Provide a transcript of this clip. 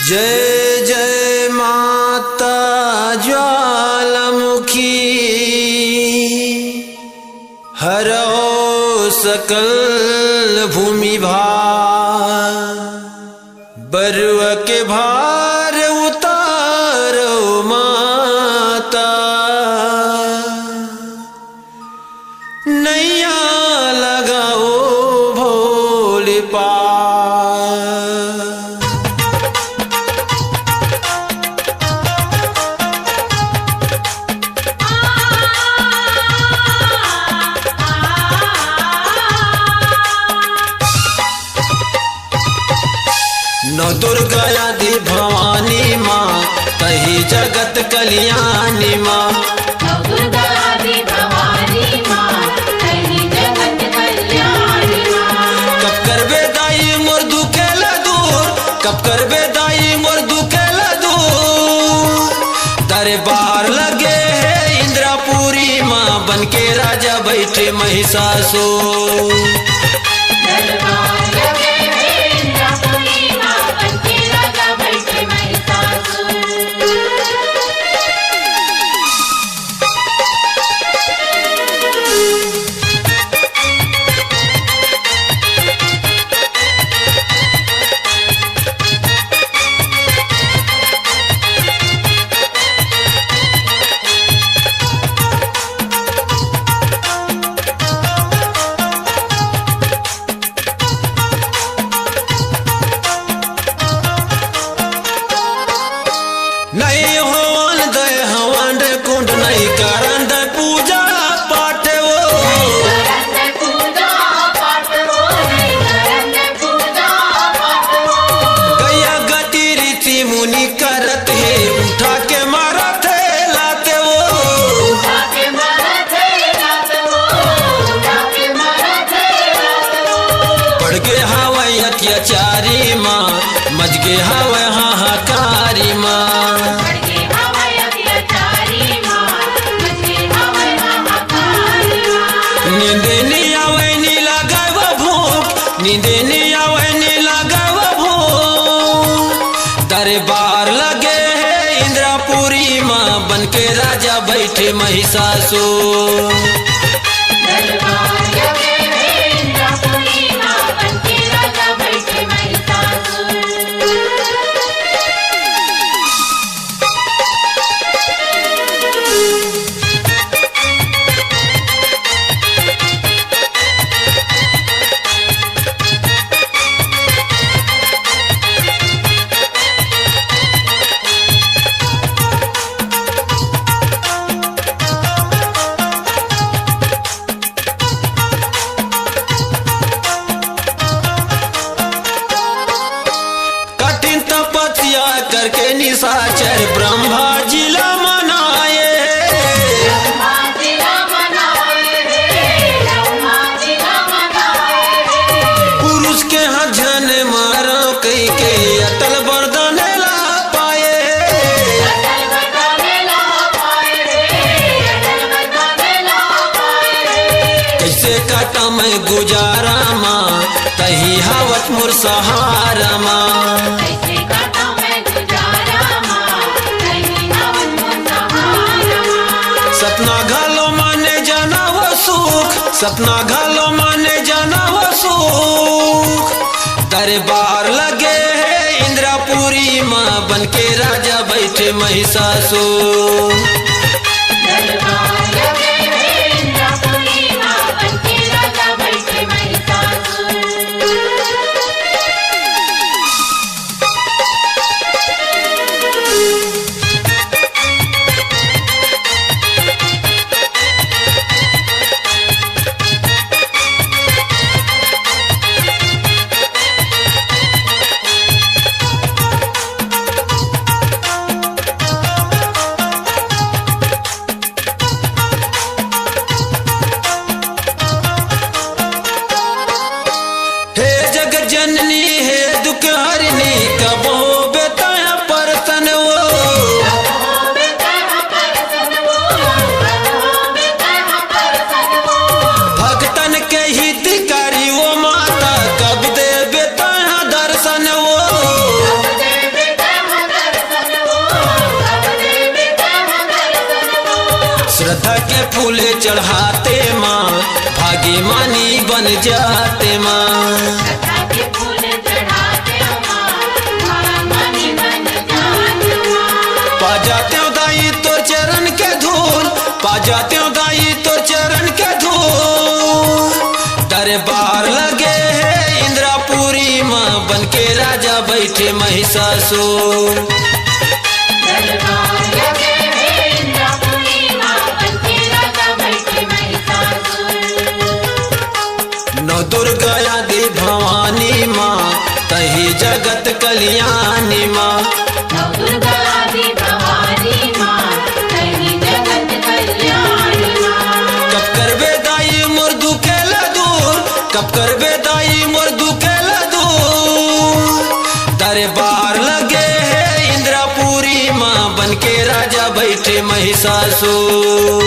जय जय माता ज्वालामुखी हरो सकल भूमि भार बरुआ के भार उतारो माता नैया लगाओ भोले पार। नौ दुर्गा आदि भवानी माँ तही जगत कल्याणी माँ। नौ दुर्गा आदि भवानी माँ तही जगत कल्याणी माँ। कब करबे दाई मोर दुखेला दूर, कब करबे दाई मोर दुखेला दूर। दरबार लगे है इंद्रपुरी माँ बन के राजा बैठे महिषासुर। नहीं होवन दे हवन दे कुंड नहीं करन दे पूजा पाठ वो। गैया गति रीति मुनि करत है उठा के मारत है लाते वो। पड़ गे हवै अत्याचारी माँ मज गे हवै हाहाकारी माँ। नींदे नहीं आवे नी लगाए वो भूख, नींदे नहीं आवे नी लगाए वो भूख। दरबार लगे है इंद्रपुरी माँ बन के राजा बैठे महिषासुर। करके निशाचर ब्रह्मा जिला मनाए। पुरुष के हाथ जन मारो कई के अटल वरदान ला पाए। कैसे काटा मैं गुजारा माँ तही हावत मुर सहारा माँ। सपना घालो माने जाना वो सुख, सपना घालो माने जाना वो सुख। दरबार लगे है इंद्रपुरी माँ बन के राजा बैठे महिषासुर। जननी है दुख हरनी कबो बेताया परतन वो। भक्तन के हितकारी वो माता कब दे बेताया दर्शन वो। फूल चढ़ाते माँ भाग्य मानी बन जाते माँ। कथा के फूल चढ़ाते माँ भाग्यमानी बन जाते माँ। पा जाते हो दाई तो चरण के धूल, पा जाते हो दाई तो चरण के धूल। दरबार लगे है इंद्रापुरी माँ बन के राजा बैठे महिषासुर। दरबार लगे है इंद्रापुरी माँ बन के राजा बैठे महिषासुर। नौ दुर्गा आदि भवानी माँ तही जगत कल्याणी माँ। नौ दुर्गा आदि भवानी माँ तही जगत कल्याणी माँ। कब करबे दाई मोर दुखेला दूर, कब करबे दाई मोर दुखेला दूर। दरबार लगे है इंद्रापुरी माँ बन के राजा बैठे महिषासुर।